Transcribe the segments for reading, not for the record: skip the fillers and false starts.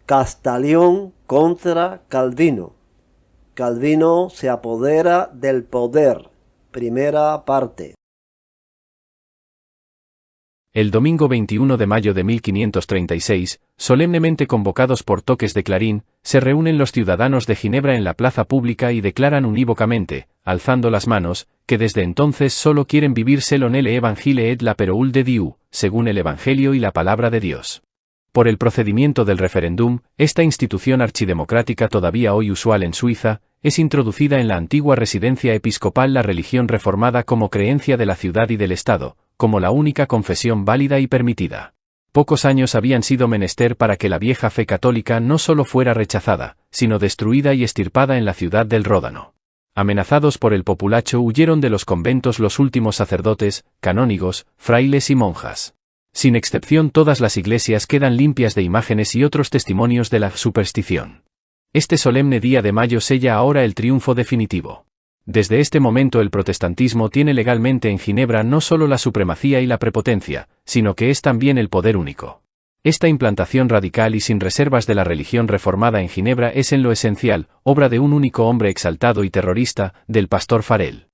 Castellón contra Calvino. Calvino se apodera del poder. Primera parte. El domingo 21 de mayo de 1536, solemnemente convocados por toques de clarín, se reúnen los ciudadanos de Ginebra en la plaza pública y declaran unívocamente, alzando las manos, que desde entonces solo quieren vivir selon el Evangile et la parole de Dieu, según el Evangelio y la palabra de Dios. Por el procedimiento del referéndum, esta institución archidemocrática todavía hoy usual en Suiza, es introducida en la antigua residencia episcopal la religión reformada como creencia de la ciudad y del Estado, como la única confesión válida y permitida. Pocos años habían sido menester para que la vieja fe católica no solo fuera rechazada, sino destruida y extirpada en la ciudad del Ródano. Amenazados por el populacho huyeron de los conventos los últimos sacerdotes, canónigos, frailes y monjas. Sin excepción todas las iglesias quedan limpias de imágenes y otros testimonios de la superstición. Este solemne día de mayo sella ahora el triunfo definitivo. Desde este momento el protestantismo tiene legalmente en Ginebra no solo la supremacía y la prepotencia, sino que es también el poder único. Esta implantación radical y sin reservas de la religión reformada en Ginebra es en lo esencial, obra de un único hombre exaltado y terrorista, del pastor Farel.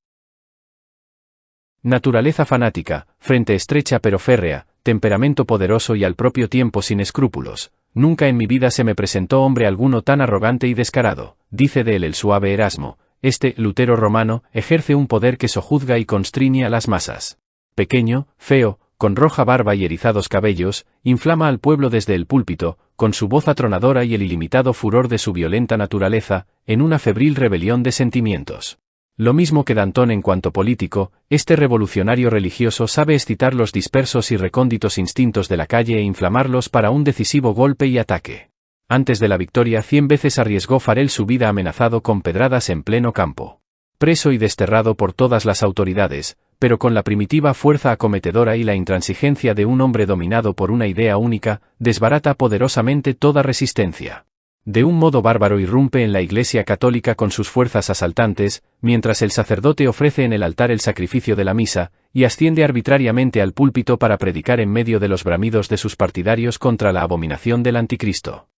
Naturaleza fanática, frente estrecha pero férrea, temperamento poderoso y al propio tiempo sin escrúpulos. Nunca en mi vida se me presentó hombre alguno tan arrogante y descarado, dice de él el suave Erasmo. Este Lutero romano ejerce un poder que sojuzga y constriñe a las masas. Pequeño, feo, con roja barba y erizados cabellos, inflama al pueblo desde el púlpito, con su voz atronadora y el ilimitado furor de su violenta naturaleza, en una febril rebelión de sentimientos. Lo mismo que Danton en cuanto político, este revolucionario religioso sabe excitar los dispersos y recónditos instintos de la calle e inflamarlos para un decisivo golpe y ataque. Antes de la victoria 100 veces arriesgó Farel su vida amenazado con pedradas en pleno campo. Preso y desterrado por todas las autoridades, pero con la primitiva fuerza acometedora y la intransigencia de un hombre dominado por una idea única, desbarata poderosamente toda resistencia. De un modo bárbaro irrumpe en la Iglesia católica con sus fuerzas asaltantes, mientras el sacerdote ofrece en el altar el sacrificio de la misa, y asciende arbitrariamente al púlpito para predicar en medio de los bramidos de sus partidarios contra la abominación del anticristo.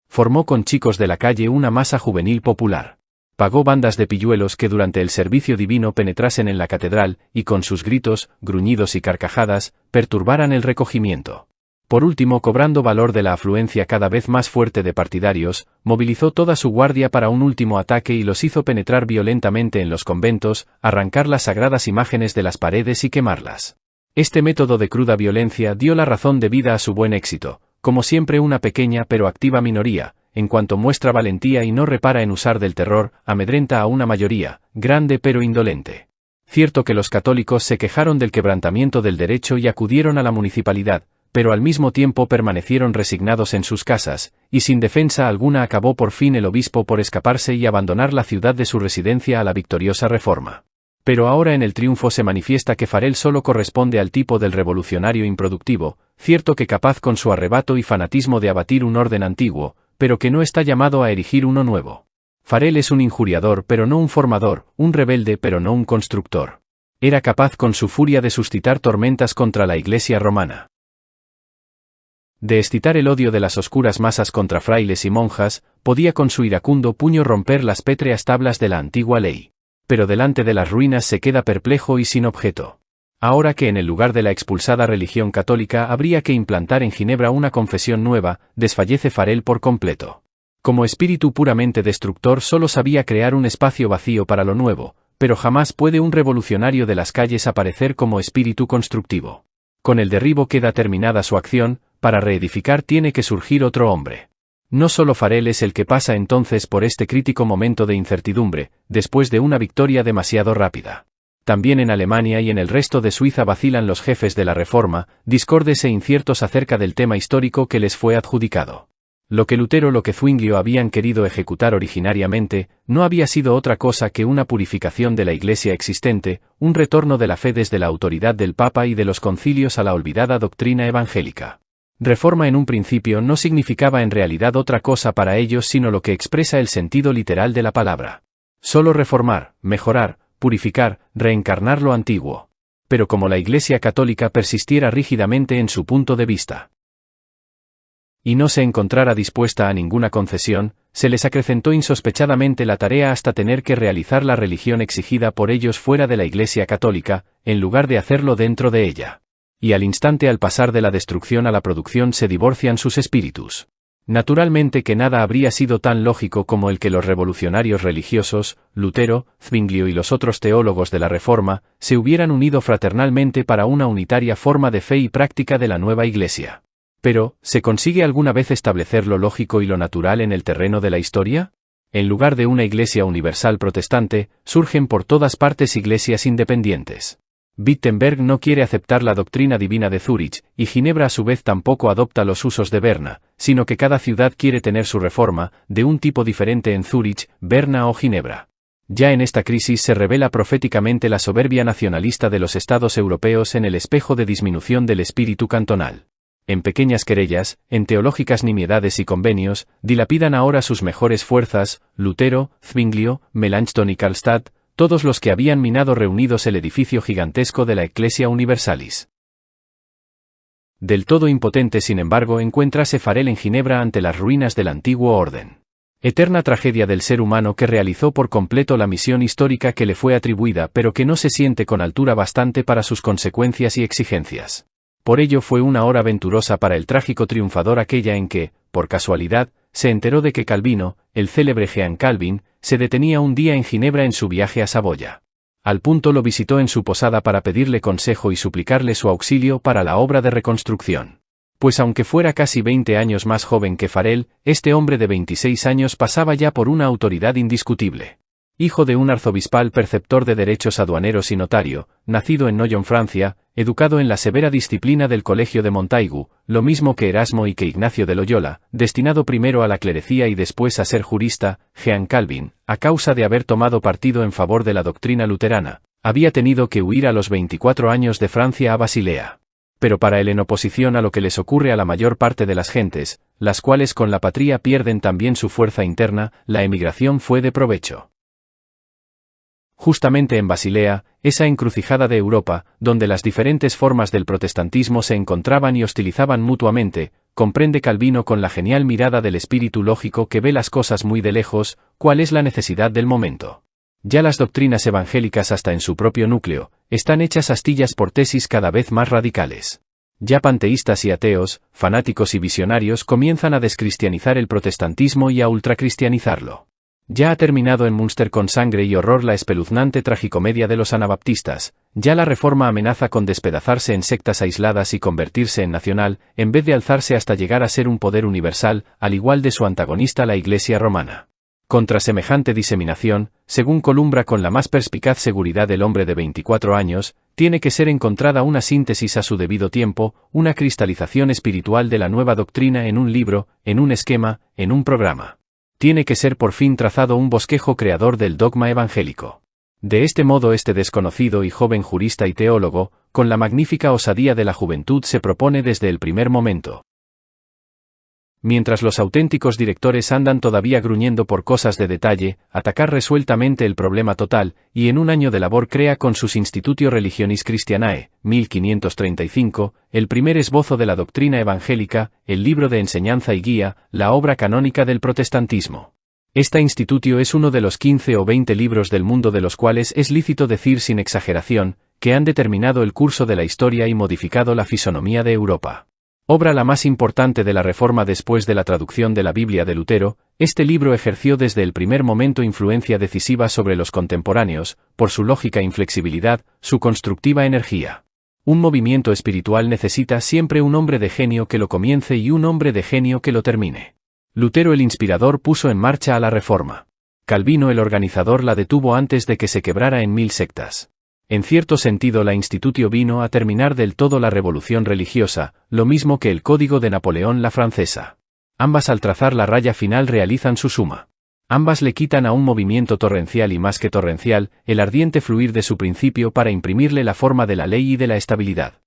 Formó con chicos de la calle una masa juvenil popular. Pagó bandas de pilluelos que durante el servicio divino penetrasen en la catedral, y con sus gritos, gruñidos y carcajadas, perturbaran el recogimiento. Por último, cobrando valor de la afluencia cada vez más fuerte de partidarios, movilizó toda su guardia para un último ataque y los hizo penetrar violentamente en los conventos, arrancar las sagradas imágenes de las paredes y quemarlas. Este método de cruda violencia dio la razón debida a su buen éxito, como siempre una pequeña pero activa minoría, en cuanto muestra valentía y no repara en usar del terror, amedrenta a una mayoría, grande pero indolente. Cierto que los católicos se quejaron del quebrantamiento del derecho y acudieron a la municipalidad, pero al mismo tiempo permanecieron resignados en sus casas, y sin defensa alguna acabó por fin el obispo por escaparse y abandonar la ciudad de su residencia a la victoriosa reforma. Pero ahora en el triunfo se manifiesta que Farel solo corresponde al tipo del revolucionario improductivo, cierto que capaz con su arrebato y fanatismo de abatir un orden antiguo, pero que no está llamado a erigir uno nuevo. Farel es un injuriador pero no un formador, un rebelde pero no un constructor. Era capaz con su furia de suscitar tormentas contra la Iglesia romana. De excitar el odio de las oscuras masas contra frailes y monjas, podía con su iracundo puño romper las pétreas tablas de la antigua ley. Pero delante de las ruinas se queda perplejo y sin objeto. Ahora que en el lugar de la expulsada religión católica habría que implantar en Ginebra una confesión nueva, desfallece Farel por completo. Como espíritu puramente destructor solo sabía crear un espacio vacío para lo nuevo, pero jamás puede un revolucionario de las calles aparecer como espíritu constructivo. Con el derribo queda terminada su acción, para reedificar tiene que surgir otro hombre. No solo Farel es el que pasa entonces por este crítico momento de incertidumbre, después de una victoria demasiado rápida. También en Alemania y en el resto de Suiza vacilan los jefes de la Reforma, discordes e inciertos acerca del tema histórico que les fue adjudicado. Lo que Lutero y Zwinglio habían querido ejecutar originariamente, no había sido otra cosa que una purificación de la Iglesia existente, un retorno de la fe desde la autoridad del Papa y de los concilios a la olvidada doctrina evangélica. Reforma en un principio no significaba en realidad otra cosa para ellos sino lo que expresa el sentido literal de la palabra. Solo reformar, mejorar, purificar, reencarnar lo antiguo. Pero como la Iglesia católica persistiera rígidamente en su punto de vista. y no se encontrara dispuesta a ninguna concesión, se les acrecentó insospechadamente la tarea hasta tener que realizar la religión exigida por ellos fuera de la Iglesia católica, en lugar de hacerlo dentro de ella. Y al instante al pasar de la destrucción a la producción se divorcian sus espíritus. Naturalmente que nada habría sido tan lógico como el que los revolucionarios religiosos, Lutero, Zwinglio y los otros teólogos de la Reforma, se hubieran unido fraternalmente para una unitaria forma de fe y práctica de la nueva Iglesia. Pero, ¿se consigue alguna vez establecer lo lógico y lo natural en el terreno de la historia? En lugar de una Iglesia universal protestante, surgen por todas partes iglesias independientes. Wittenberg no quiere aceptar la doctrina divina de Zúrich, y Ginebra a su vez tampoco adopta los usos de Berna, sino que cada ciudad quiere tener su reforma, de un tipo diferente en Zúrich, Berna o Ginebra. Ya en esta crisis se revela proféticamente la soberbia nacionalista de los estados europeos en el espejo de disminución del espíritu cantonal. En pequeñas querellas, en teológicas nimiedades y convenios, dilapidan ahora sus mejores fuerzas, Lutero, Zwinglio, Melanchthon y Karlstadt, todos los que habían minado reunidos el edificio gigantesco de la Ecclesia Universalis. Del todo impotente, sin embargo, encuéntrase Farel en Ginebra ante las ruinas del antiguo orden. Eterna tragedia del ser humano que realizó por completo la misión histórica que le fue atribuida, pero que no se siente con altura bastante para sus consecuencias y exigencias. Por ello fue una hora venturosa para el trágico triunfador aquella en que, por casualidad, se enteró de que Calvino, el célebre Jean Calvin, se detenía un día en Ginebra en su viaje a Saboya. Al punto lo visitó en su posada para pedirle consejo y suplicarle su auxilio para la obra de reconstrucción. Pues aunque fuera casi 20 años más joven que Farel, este hombre de 26 años pasaba ya por una autoridad indiscutible. Hijo de un arzobispal perceptor de derechos aduaneros y notario, nacido en Noyon, Francia, educado en la severa disciplina del Colegio de Montaigu, lo mismo que Erasmo y que Ignacio de Loyola, destinado primero a la clerecía y después a ser jurista, Jean Calvin, a causa de haber tomado partido en favor de la doctrina luterana, había tenido que huir a los 24 años de Francia a Basilea. Pero para él, en oposición a lo que les ocurre a la mayor parte de las gentes, las cuales con la patria pierden también su fuerza interna, la emigración fue de provecho. Justamente en Basilea, esa encrucijada de Europa, donde las diferentes formas del protestantismo se encontraban y hostilizaban mutuamente, comprende Calvino con la genial mirada del espíritu lógico que ve las cosas muy de lejos, cuál es la necesidad del momento. Ya las doctrinas evangélicas, hasta en su propio núcleo, están hechas astillas por tesis cada vez más radicales. Ya panteístas y ateos, fanáticos y visionarios comienzan a descristianizar el protestantismo y a ultracristianizarlo. Ya ha terminado en Münster con sangre y horror la espeluznante tragicomedia de los anabaptistas, ya la Reforma amenaza con despedazarse en sectas aisladas y convertirse en nacional, en vez de alzarse hasta llegar a ser un poder universal, al igual de su antagonista la Iglesia romana. Contra semejante diseminación, según columbra con la más perspicaz seguridad el hombre de 24 años, tiene que ser encontrada una síntesis a su debido tiempo, una cristalización espiritual de la nueva doctrina en un libro, en un esquema, en un programa. Tiene que ser por fin trazado un bosquejo creador del dogma evangélico. De este modo este desconocido y joven jurista y teólogo, con la magnífica osadía de la juventud se propone desde el primer momento. Mientras los auténticos directores andan todavía gruñendo por cosas de detalle, atacar resueltamente el problema total, y en un año de labor crea con sus Institutio Religionis Christianae, 1535, el primer esbozo de la doctrina evangélica, el libro de enseñanza y guía, la obra canónica del protestantismo. Esta Institutio es uno de los 15 o 20 libros del mundo de los cuales es lícito decir sin exageración, que han determinado el curso de la historia y modificado la fisonomía de Europa. Obra la más importante de la Reforma después de la traducción de la Biblia de Lutero, este libro ejerció desde el primer momento influencia decisiva sobre los contemporáneos, por su lógica inflexibilidad, su constructiva energía. Un movimiento espiritual necesita siempre un hombre de genio que lo comience y un hombre de genio que lo termine. Lutero el inspirador puso en marcha a la Reforma. Calvino el organizador la detuvo antes de que se quebrara en 1000 sectas. En cierto sentido la Institutio vino a terminar del todo la revolución religiosa, lo mismo que el Código de Napoleón la francesa. Ambas al trazar la raya final realizan su suma. Ambas le quitan a un movimiento torrencial y más que torrencial, el ardiente fluir de su principio para imprimirle la forma de la ley y de la estabilidad.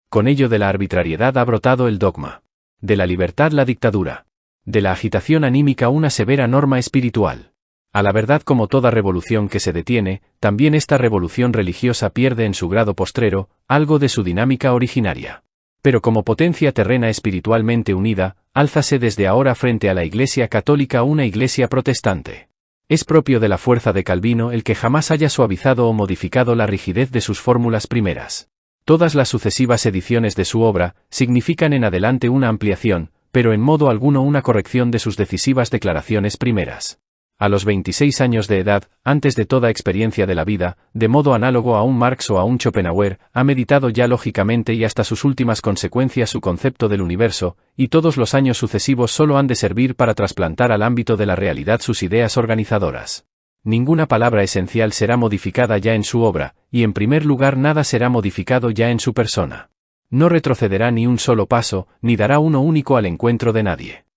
Con ello de la arbitrariedad ha brotado el dogma. De la libertad la dictadura. De la agitación anímica una severa norma espiritual. A la verdad, como toda revolución que se detiene, también esta revolución religiosa pierde en su grado postrero, algo de su dinámica originaria. Pero como potencia terrena espiritualmente unida, álzase desde ahora frente a la Iglesia católica una Iglesia protestante. Es propio de la fuerza de Calvino el que jamás haya suavizado o modificado la rigidez de sus fórmulas primeras. Todas las sucesivas ediciones de su obra significan en adelante una ampliación, pero en modo alguno una corrección de sus decisivas declaraciones primeras. A los 26 años de edad, antes de toda experiencia de la vida, de modo análogo a un Marx o a un Schopenhauer, ha meditado ya lógicamente y hasta sus últimas consecuencias su concepto del universo, y todos los años sucesivos solo han de servir para trasplantar al ámbito de la realidad sus ideas organizadoras. Ninguna palabra esencial será modificada ya en su obra, y en primer lugar nada será modificado ya en su persona. No retrocederá ni un solo paso, ni dará uno único al encuentro de nadie.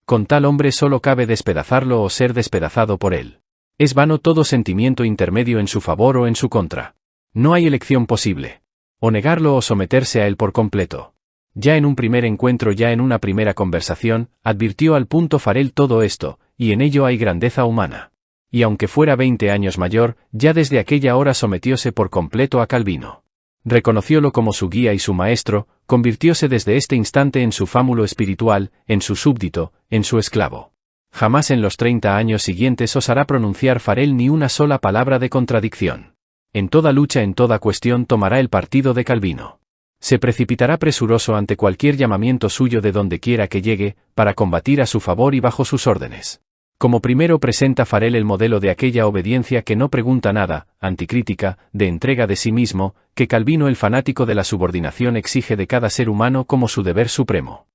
Con tal hombre solo cabe despedazarlo o ser despedazado por él. Es vano todo sentimiento intermedio en su favor o en su contra. No hay elección posible. O negarlo o someterse a él por completo. Ya en un primer encuentro, ya en una primera conversación, advirtió al punto Farel todo esto, y en ello hay grandeza humana. Y aunque fuera 20 años mayor, ya desde aquella hora sometióse por completo a Calvino. Reconociólo como su guía y su maestro, convirtióse desde este instante en su fámulo espiritual, en su súbdito, en su esclavo. Jamás en los 30 años siguientes osará pronunciar Farel ni una sola palabra de contradicción. En toda lucha, en toda cuestión tomará el partido de Calvino. Se precipitará presuroso ante cualquier llamamiento suyo de donde quiera que llegue, para combatir a su favor y bajo sus órdenes. Como primero presenta Farel el modelo de aquella obediencia que no pregunta nada, anticrítica, de entrega de sí mismo, que Calvino el fanático de la subordinación exige de cada ser humano como su deber supremo.